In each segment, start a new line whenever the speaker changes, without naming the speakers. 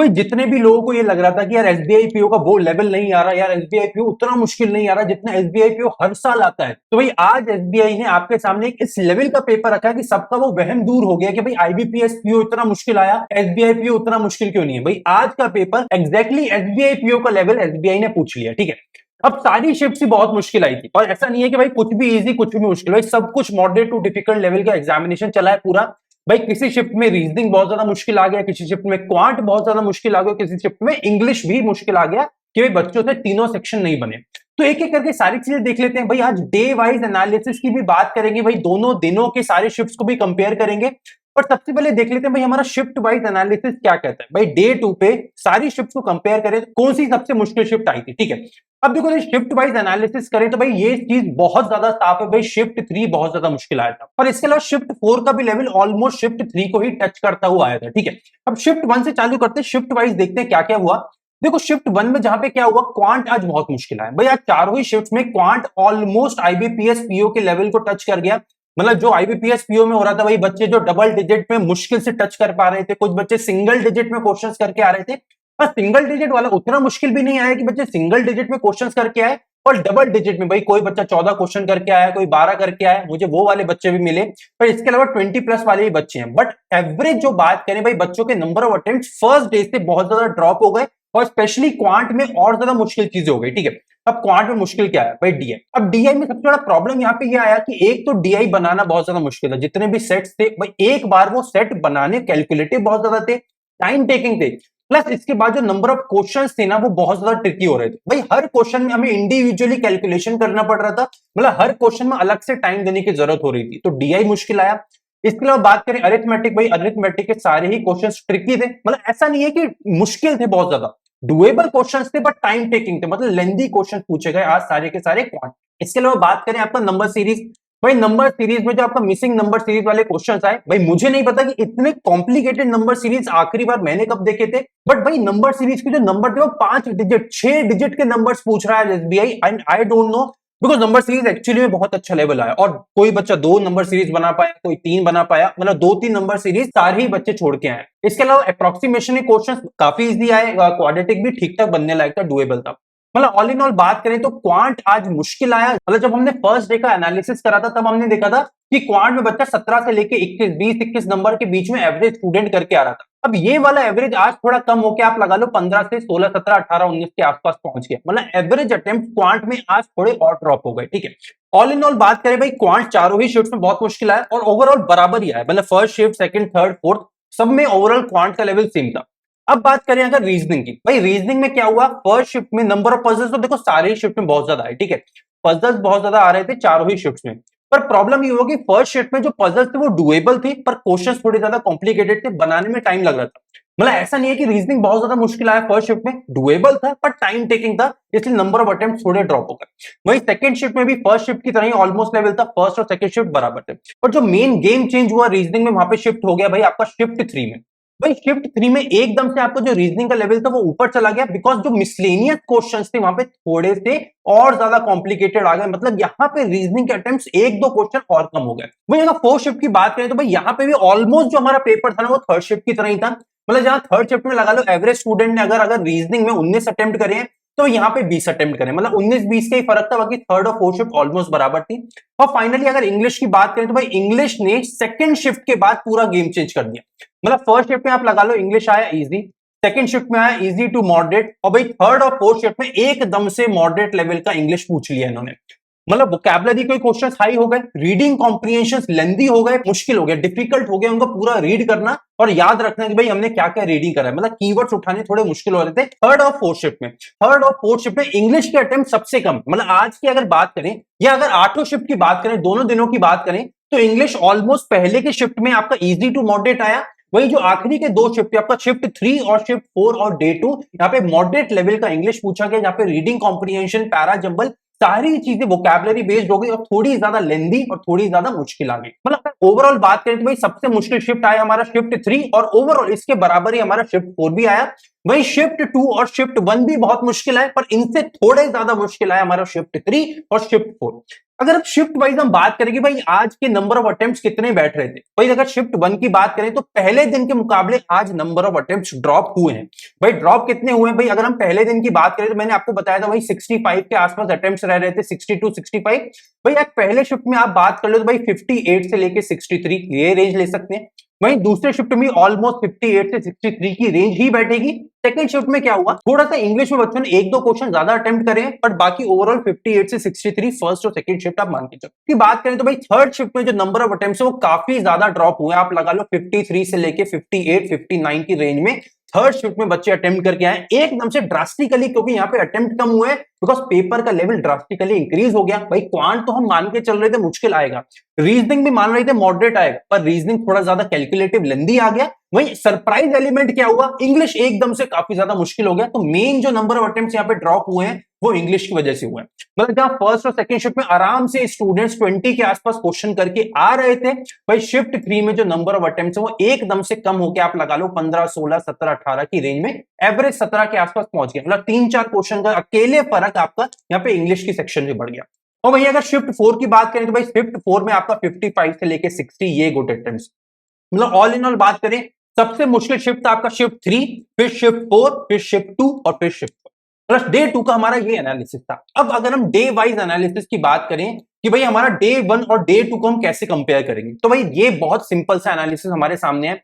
भाई जितने भी लोगों को ये लग रहा था कि यार एसबीआई पीओ का वो लेवल नहीं आ रहा, यार एसबीआई पीओ उतना मुश्किल नहीं आ रहा जितना एसबीआई पीओ हर साल आता है, तो भाई आज एसबीआई ने आपके सामने एक इस लेवल का पेपर रखा कि सबका वो वहम दूर हो गया कि भाई आईबीपीएस पीओ इतना मुश्किल आया, एसबीआई पीओ उतना मुश्किल क्यों नहीं है। भाई आज का पेपर एग्जैक्टली एसबीआई पीओ का लेवल एसबीआई ने पूछ लिया, ठीक है। अब सारी शिफ्ट ही बहुत मुश्किल आई थी, और ऐसा नहीं है कि भाई कुछ भी इजी कुछ भी मुश्किल, भाई सब कुछ मॉडरेट टू डिफिकल्ट लेवल का एग्जामिनेशन चला है पूरा। भाई किसी शिफ्ट में रीजनिंग बहुत ज्यादा मुश्किल आ गया, किसी शिफ्ट में क्वांट बहुत ज्यादा मुश्किल आ गया, किसी शिफ्ट में इंग्लिश भी मुश्किल आ गया कि भाई बच्चों से तीनों सेक्शन नहीं बने। तो एक एक करके सारी चीजें देख लेते हैं। भाई आज डे वाइज एनालिसिस की भी बात करेंगे, भाई दोनों दिनों के सारे शिफ्ट्स को भी कंपेयर करेंगे। पर सबसे पहले देख लेते हैं भाई हमारा शिफ्ट वाइज एनालिसिस क्या कहता है। भाई डे 2 पे सारी शिफ्ट्स को कंपेयर करें तो कौन सी सबसे मुश्किल शिफ्ट आई थी, ठीक है। अब देखो शिफ्ट वाइज एनालिसिस करें तो भाई ये चीज बहुत ज्यादा साफ है, भाई शिफ्ट 3 बहुत ज्यादा मुश्किल आया था, और इसके अलावा शिफ्ट 4 का भी लेवल ऑलमोस्ट शिफ्ट 3 को ही टच करता हुआ आया था, ठीक है। अब शिफ्ट 1 से चालू करते हैं, शिफ्ट वाइज देखते हैं क्या क्या हुआ। देखो शिफ्ट 1 में जहां पे क्या हुआ, क्वांट आज बहुत मुश्किल है। भाई आज चारों ही शिफ्ट में क्वांट ऑलमोस्ट आईबीपीएस पीओ के लेवल को टच कर गया। मतलब जो आईबीपीएस पीओ में हो रहा था, भाई बच्चे जो डबल डिजिट में मुश्किल से टच कर पा रहे थे, कुछ बच्चे सिंगल डिजिट में क्वेश्चंस करके आ रहे थे। पर सिंगल डिजिट वाला उतना मुश्किल भी नहीं आया कि बच्चे सिंगल डिजिट में क्वेश्चंस करके आए, और डबल डिजिट में भाई कोई बच्चा 14 क्वेश्चन करके आया, कोई 12 करके आया, मुझे वो वाले बच्चे भी मिले। पर इसके अलावा 20 प्लस वाले भी बच्चे हैं। बट एवरेज जो बात करें भाई, बच्चों के number of attempt first day से बहुत ज्यादा ड्रॉप हो गए, और स्पेशली क्वांट में और ज्यादा मुश्किल चीजें हो गई, ठीक है। अब क्वांट में मुश्किल क्या है भाई, डीआई। अब डीआई में सबसे बड़ा प्रॉब्लम यहाँ पे ये आया कि एक तो डीआई बनाना बहुत ज्यादा मुश्किल है, जितने भी सेट्स थे भाई एक बार वो सेट बनाने कैलकुलेटिव बहुत ज्यादा थे, टाइम टेकिंग थे, प्लस इसके बाद जो नंबर ऑफ क्वेश्चंस थे ना वो बहुत ज्यादा ट्रिकी हो रहे थे। भाई हर क्वेश्चन में हमें इंडिविजुअली कैलकुलेशन करना पड़ रहा था, मतलब हर क्वेश्चन में अलग से टाइम देने की जरूरत हो रही थी, तो डीआई मुश्किल आया। इसके अलावा बात करें अरिथमेटिक, भाई अरिथमेटिक के सारे ही क्वेश्चंस ट्रिकी थे, मतलब ऐसा नहीं है कि मुश्किल थे बहुत ज्यादा, डुएबल क्वेश्चंस थे बट टाइम टेकिंग थे, मतलब लेंथी क्वेश्चन पूछे गए आज सारे के सारे क्वांट। इसके अलावा बात करें आपका नंबर सीरीज, भाई नंबर सीरीज में जो आपका मिसिंग नंबर सीरीज वाले क्वेश्चंस आए, भाई मुझे नहीं पता कि इतने कॉम्प्लिकेटेड नंबर सीरीज आखिरी बार मैंने कब देखे थे, बट भाई नंबर सीरीज के जो नंबर थे वो 5 डिजिट 6 डिजिट के नंबर्स पूछ रहा है SBI, and I don't know, because number series actually में बहुत अच्छा लेवल आया, और कोई बच्चा 2 नंबर सीरीज बना पाया, कोई 3 बना पाया, मतलब 2-3 नंबर सीरीज सारे ही बच्चे छोड़ के आए। इसके अलावा अप्रोक्सीमेशन के क्वेश्चन काफी इजी आए, क्वाड्रेटिक भी ठीक ठाक बनने लायक था, डुएबल था। मतलब ऑल इन ऑल बात करें तो क्वांट आज मुश्किल आया। मतलब जब हमने फर्स्ट डे का एनालिसिस करा था तब हमने देखा था कि क्वांट में बच्चा 17 से लेके 21 20-21 नंबर के बीच में एवरेज स्टूडेंट करके आ रहा था। अब ये वाला एवरेज आज थोड़ा कम होकर आप लगा लो 15 से 16 17 18 19 के आसपास पहुंच गया, मतलब एवरेज अटेम्प्ट क्वांट में आज थोड़े और ड्रॉप हो गए, ठीक है। ऑल इन ऑल बात करें भाई, क्वांट चारों ही शिफ्ट में बहुत मुश्किल आया, और ओवरऑल बराबर ही आया, मतलब first shift second third fourth सब में ओवरऑल क्वांट का लेवल सेम था। अब बात करें अगर रीजनिंग की, भाई रीजनिंग में क्या हुआ, फर्स्ट शिफ्ट में नंबर ऑफ पजल्स तो देखो सारे ही शिफ्ट में बहुत ज्यादा है, ठीक है, पजल्स बहुत ज्यादा आ रहे थे चारों ही शिफ्ट में। पर प्रॉब्लम ये हुआ कि फर्स्ट शिफ्ट में जो पजल्स थे वो डुएबल थे, पर क्वेश्चंस थोड़े ज्यादा कॉम्प्लिकेटेड थे, बनाने में टाइम लग रहा था। मतलब ऐसा नहीं है कि रीजनिंग बहुत ज्यादा मुश्किल आया, फर्स्ट शिफ्ट में डुएबल था पर टाइम टेकिंग था, इसलिए नंबर ऑफ अटेम्प्ट थोड़े ड्रॉप हो गए। वही सेकंड शिफ्ट में भी फर्स्ट शिफ्ट की तरह ही ऑलमोस्ट लेवल था, फर्स्ट और सेकंड शिफ्ट बराबर थे। और जो मेन गेम चेंज हुआ रीजनिंग में, वहां पे शिफ्ट हो गया भाई आपका शिफ्ट 3 में। भाई शिफ्ट 3 में एकदम से आपका जो रीजनिंग का लेवल था वो ऊपर चला गया, बिकॉज जो मिसलेनियस क्वेश्चंस थे वहां पे थोड़े से और ज्यादा कॉम्प्लिकेटेड आ गए, मतलब यहाँ पे रीजनिंग के अटेम्प्ट्स 1-2 क्वेश्चन और कम हो गए। वही अगर फोर्थ शिफ्ट की बात करें तो भाई यहाँ पे भी ऑलमोस्ट जो हमारा पेपर था ना वो थर्ड शिफ्ट की तरह ही था। मतलब जहां थर्ड शिफ्ट में लगा लो एवरेज स्टूडेंट ने अगर रीजनिंग में 19 अटेम्प्ट करे तो यहाँ पे 20 अटेम्प्ट करें, मतलब 19-20 का ही फर्क था, बाकी थर्ड और फोर्थ शिफ्ट ऑलमोस्ट बराबर थी। और फाइनली अगर इंग्लिश की बात करें तो भाई इंग्लिश ने सेकंड शिफ्ट के बाद पूरा गेम चेंज कर दिया। मतलब फर्स्ट शिफ्ट में आप लगा लो इंग्लिश आया इजी, सेकंड शिफ्ट में आया इजी टू मॉडरेट, और भाई थर्ड और फोर्थ शिफ्ट में एकदम से मॉडरेट लेवल का इंग्लिश पूछ लिया इन्होंने। मतलब वोकैबुलरी के क्वेश्चंस हाई हो गए, रीडिंग कॉम्प्रिहेंशन लेंथी हो गए, मुश्किल हो गया, डिफिकल्ट हो गया उनको पूरा रीड करना और याद रखना कि भाई हमने क्या क्या रीडिंग करा है, मतलब कीवर्ड्स उठाने थोड़े मुश्किल हो रहे थे थर्ड और फोर्थ शिफ्ट में। थर्ड और फोर्थ शिफ्ट में इंग्लिश के अटेम्प्ट सबसे कम, मतलब आज की अगर बात करें या अगर आठों शिफ्ट की बात करें, दोनों दिनों की बात करें, तो इंग्लिश ऑलमोस्ट पहले के शिफ्ट में आपका इजी टू मॉडरेट आया। वही जो आखिरी के 2 शिफ्ट आपका शिफ्ट 3 और शिफ्ट 4 और डे 2, यहाँ पे मॉडरेट लेवल का इंग्लिश पूछा गया, जहां पे रीडिंग कॉम्प्रिहेंशन पैरा जंबल सारी चीजें वोकैबुलरी बेस्ड हो गई और थोड़ी ज्यादा लेंदी और थोड़ी ज्यादा मुश्किल आ गई। मतलब ओवरऑल बात करें तो भाई सबसे मुश्किल शिफ्ट आया हमारा शिफ्ट 3, और ओवरऑल इसके बराबर ही हमारा शिफ्ट 4 भी आया। वही शिफ्ट 2 और शिफ्ट 1 भी बहुत मुश्किल आए, पर इनसे थोड़े ज्यादा मुश्किल आया हमारा शिफ्ट 3 और शिफ्ट 4। अगर अब शिफ्ट वाइज हम बात करें कि भाई आज के नंबर ऑफ अटेम्प्ट्स कितने बैठ रहे थे, भाई अगर शिफ्ट 1 की बात करें तो पहले दिन के मुकाबले आज नंबर ऑफ अटेम्प्ट्स ड्रॉप हुए हैं। भाई ड्रॉप कितने हुए हैं, भाई अगर हम पहले दिन की बात करें तो मैंने आपको बताया था भाई 65 के आसपास अटेम्प्ट्स रह रहे थे, 62 65। भाई आज पहले शिफ्ट में आप बात कर लो तो भाई 58 से लेके 63 ये रेंज ले सकते हैं। वहीं दूसरे शिफ्ट में ऑलमोस्ट 58 से 63 की रेंज ही बैठेगी। सेकंड शिफ्ट में क्या हुआ, थोड़ा सा इंग्लिश में बच्चों ने एक दो क्वेश्चन ज्यादा अटेम्प्ट करे, बट बाकी ओवरऑल 58 से 63 फर्स्ट और सेकंड शिफ्ट आप मान के चलो। की बात करें तो भाई थर्ड शिफ्ट में जो नंबर ऑफ अटेम्प्ट्स है वो काफी ज्यादा ड्रॉप हुए, आप लगा लो 53 से लेके 58 59 की रेंज में थर्ड शिफ्ट में बच्चे अटेम्प्ट करके आए एकदम से ड्रास्टिकली, क्योंकि यहाँ पे अटेम्प्ट कम हुए बिकॉज पेपर का लेवल ड्रास्टिकली इंक्रीज हो गया। भाई क्वांट तो हम मान के चल रहे थे मुश्किल आएगा, रीजनिंग भी मान रहे थे मॉडरेट आएगा, पर रीजनिंग थोड़ा ज्यादा कैलकुलेटिव लेंदी आ गया। वही सरप्राइज एलिमेंट क्या हुआ, इंग्लिश एकदम से काफी ज्यादा मुश्किल हो गया। तो मेन जो नंबर ऑफ अटेम्प्ट्स यहाँ पे ड्रॉप हुए हैं वो इंग्लिश की वजह से हुए हैं। मतलब जहां फर्स्ट और सेकंड शिफ्ट में आराम से स्टूडेंट्स 20 के आसपास क्वेश्चन करके आ रहे थे, भाई शिफ्ट 3 में जो नंबर ऑफ अटेम्प्ट्स है वो एकदम से कम होकर आप लगा लो 15 16 17 18 की रेंज में, एवरेज 17 के आसपास पहुंच गया। मतलब 3-4 क्वेश्चन का अकेले फर्क आपका यहाँ पे इंग्लिश की सेक्शन में बढ़ गया। और वही अगर शिफ्ट 4 की बात करें तो भाई शिफ्ट 4 में आपका 55 से लेके 60 ये गुड अटेम्प्ट्स। मतलब ऑल इन ऑल बात करें सबसे मुश्किल शिफ्ट था आपका शिफ्ट 3, फिर शिफ्ट 4, फिर शिफ्ट 2 और फिर शिफ्ट 4। प्लस डे 2 का हमारा ये एनालिसिस था। अब अगर हम डे वाइज एनालिसिस की बात करें कि भाई हमारा डे 1 और डे 2 को हम कैसे कंपेयर करेंगे, तो भाई ये बहुत सिंपल सा एनालिसिस हमारे सामने है।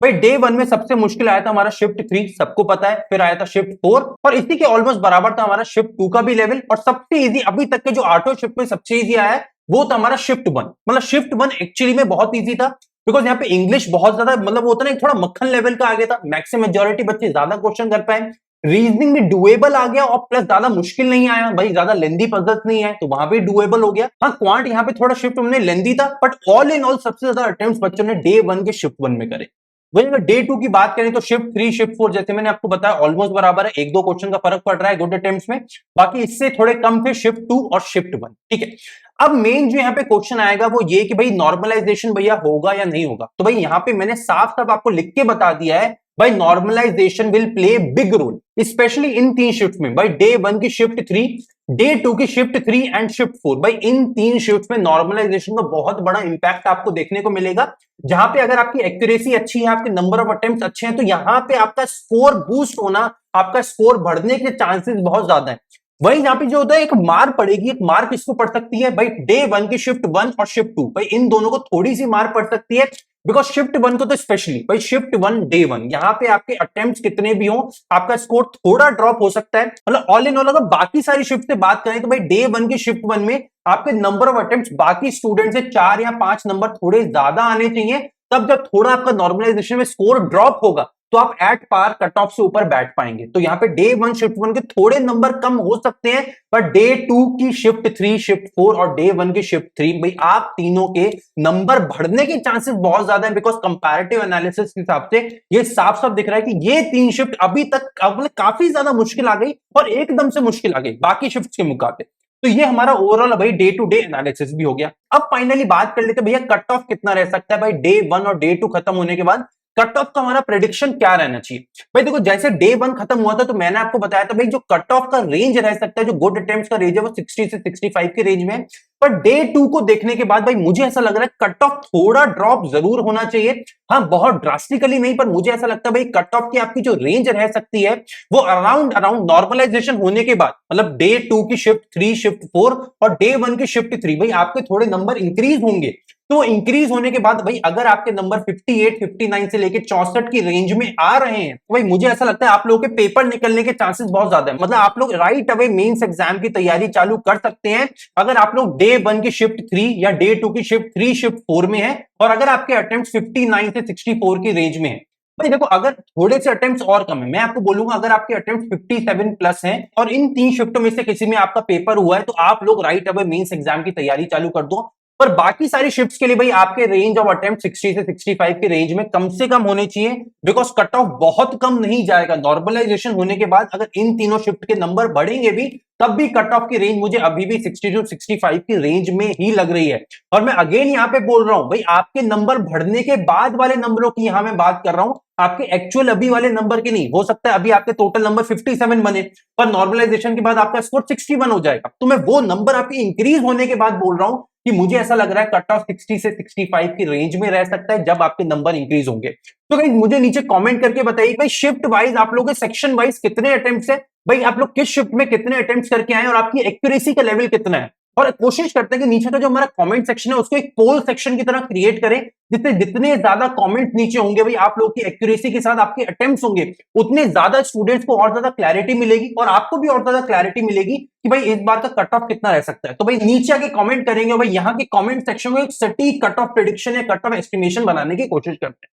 भाई डे 1 में सबसे मुश्किल आया था हमारा शिफ्ट 3, सबको पता है, फिर आया था शिफ्ट 4 और इसी के ऑलमोस्ट बराबर था हमारा शिफ्ट 2 का भी लेवल। और सबसे इजी अभी तक के जो आठों शिफ्ट में सबसे इजी आया है वो था हमारा शिफ्ट 1। मतलब शिफ्ट 1 एक्चुअली में बहुत इजी था बिकॉज यहाँ पे इंग्लिश बहुत ज्यादा मतलब वो था ना थोड़ा मक्खन लेवल का आ गया था, मैक्सिमम मेजोरिटी बच्चे ज्यादा क्वेश्चन कर पाए, रीजनिंग भी डुएबल आ गया और प्लस ज्यादा मुश्किल नहीं आया, भाई ज्यादा लेंदी पजल्स नहीं है तो वहां पे डुएबल हो गया। हाँ क्वांट यहाँ पे थोड़ा शिफ्ट हमने लेंदी था, बट ऑल इन ऑल सबसे ज्यादा अटेम्प्ट्स बच्चों ने डे 1 के शिफ्ट 1 में करे। वही अगर डे 2 की बात करें तो शिफ्ट 3 शिफ्ट 4 जैसे मैंने आपको बताया ऑलमोस्ट बराबर है, एक दो क्वेश्चन का फर्क पड़ रहा है गुड अटेम्प्ट्स में, बाकी इससे थोड़े कम थे शिफ्ट 2 और शिफ्ट 1। ठीक है, अब मेन जो यहाँ पे क्वेश्चन आएगा वो ये कि भाई नॉर्मलाइजेशन भैया होगा या नहीं होगा। तो भाई यहाँ पे मैंने साफ साफ आपको लिख के बता दिया है भाई normalization will play big role specially in 3 shift में। भाई डे 1 की शिफ्ट 3, डे 2 की शिफ्ट 3 एंड शिफ्ट 4, भाई इन 3 शिफ्ट में नॉर्मलाइजेशन का बहुत बड़ा इंपैक्ट आपको देखने को मिलेगा। जहां पे अगर आपकी एक्यूरेसी अच्छी है, आपके नंबर ऑफ अटेम्प्ट्स अच्छे हैं, तो यहां पे आपका स्कोर बूस्ट होना, आपका स्कोर बढ़ने के चांसेस बहुत ज्यादा है। वही यहाँ पे जो होता है एक मार पड़ेगी, एक मार किसको पड़ सकती है भाई डे 1 की शिफ्ट 1 और शिफ्ट 2, भाई इन दोनों को थोड़ी सी मार पड़ सकती है बिकॉज शिफ्ट 1 को तो स्पेशली भाई शिफ्ट 1 डे 1 यहाँ पे आपके अटेम्प्ट्स कितने भी हो आपका स्कोर थोड़ा ड्रॉप हो सकता है। मतलब ऑल इन ऑल अगर बाकी सारी शिफ्ट से बात करें तो भाई डे 1 की शिफ्ट 1 में आपके नंबर ऑफ अटेम्प्ट्स बाकी स्टूडेंट से 4 या 5 नंबर थोड़े ज्यादा आने चाहिए, तब जब थोड़ा आपका नॉर्मलाइजेशन में स्कोर ड्रॉप होगा तो आप एट पार कट ऑफ से ऊपर बैठ पाएंगे। तो यहाँ पे डे 1 शिफ्ट 1 के थोड़े नंबर कम हो सकते हैं, पर डे 2 की शिफ्ट 3 शिफ्ट 4 और डे 1 की शिफ्ट 3 भाई आप तीनों के नंबर बढ़ने के चांसेस बहुत ज्यादा है बिकॉज कंपैरेटिव एनालिसिस के हिसाब से ये साफ साफ दिख रहा है कि ये 3 शिफ्ट अभी तक काफी ज्यादा मुश्किल आ गई और एकदम से मुश्किल आ गई बाकी शिफ्ट के मुकाबले। तो ये हमारा ओवरऑल भाई डे टू डे एनालिसिस भी हो गया। अब फाइनली बात कर लेते हैं भैया कट ऑफ कितना रह सकता है भाई डे 1 और डे 2 खत्म होने के बाद कट ऑफ का हमारा प्रेडिक्शन क्या रहना चाहिए। भाई देखो जैसे डे 1 खत्म हुआ था तो मैंने आपको बताया था भाई जो कट ऑफ का रेंज रह सकता है, जो गुड अटेम्प्ट्स का रेंज है वो 60 से 65 के रेंज में। पर डे 2 को देखने के बाद भाई मुझे ऐसा लग रहा है कट ऑफ थोड़ा ड्रॉप जरूर होना चाहिए, हाँ बहुत ड्रास्टिकली नहीं, पर मुझे ऐसा लगता है भाई कट ऑफ की आपकी जो रेंज रह सकती है वो अराउंड नॉर्मलाइजेशन होने के बाद, मतलब डे 2 की शिफ्ट 3 शिफ्ट 4 और डे 1 की शिफ्ट 3 भाई आपके थोड़े नंबर इंक्रीज होंगे। तो इंक्रीज होने के बाद भाई अगर आपके नंबर 58 59 से लेके 64 की रेंज में आ रहे हैं तो भाई मुझे ऐसा लगता है आप लोगों के पेपर निकलने के चांसेस बहुत ज्यादा है। मतलब आप लोग राइट अवे मेंस एग्जाम की तैयारी चालू कर सकते हैं अगर आप लोग डे 1 की शिफ्ट 3 या डे 2 की शिफ्ट 3 शिफ्ट 4 में है और अगर आपके अटेम्प्ट्स 59 से 64 की रेंज में है। भाई देखो अगर थोड़े से अटेम्प्ट्स और कम है, मैं आपको बोलूंगा अगर आपके अटेम्प्ट्स 57 प्लस हैं और इन 3 शिफ्टों में से किसी में आपका पेपर हुआ है तो आप लोग राइट अवे मेंस एग्जाम की तैयारी चालू कर दो। पर बाकी सारी शिफ्ट्स के लिए भाई आपके रेंज ऑफ अटेम्प्ट 60 से 65 के रेंज में कम से कम होने चाहिए बिकॉज कट ऑफ बहुत कम नहीं जाएगा। नॉर्मलाइजेशन होने के बाद अगर इन तीनों शिफ्ट के नंबर बढ़ेंगे भी तब भी कट ऑफ की रेंज मुझे अभी भी 60 टू 65 की रेंज में ही लग रही है। और मैं अगेन यहां पे बोल रहा हूं भाई आपके नंबर बढ़ने के बाद वाले नंबरों की यहां मैं बात कर रहा हूं, आपके एक्चुअल अभी वाले नंबर के नहीं। हो सकता है अभी आपके टोटल नंबर 57 बने, पर नॉर्मलाइजेशन के बाद आपका स्कोर 61 हो जाएगा। तो मैं वो नंबर आपके इंक्रीज होने के बाद बोल रहा हूं कि मुझे ऐसा लग रहा है कट ऑफ 60 से 65 की रेंज में रह सकता है जब आपके नंबर इंक्रीज होंगे। तो भाई मुझे नीचे कमेंट करके बताइए भाई शिफ्ट वाइज आप लोगों के सेक्शन वाइज कितने अटेम्प्ट्स है, भाई आप लोग किस शिफ्ट में कितने अटेम्प्ट्स करके आए और आपकी एक्यूरेसी का लेवल कितना है। और कोशिश करते हैं कि नीचे का जो हमारा कमेंट सेक्शन है उसको एक पोल सेक्शन की तरह क्रिएट करें, जिससे जितने ज्यादा कमेंट नीचे होंगे भाई आप लोगों की एक्यूरेसी के साथ आपके अटेम्प्ट्स होंगे, उतने ज्यादा स्टूडेंट्स को और ज्यादा क्लैरिटी मिलेगी और आपको भी और ज्यादा क्लैरिटी मिलेगी कि भाई इस बार का कट ऑफ कितना रह सकता है। तो भाई नीचे आके कमेंट करेंगे, भाई यहाँ के कमेंट सेक्शन में एक सटीक कट ऑफ प्रेडिक्शन या कट ऑफ एस्टिमेशन बनाने की कोशिश करते हैं।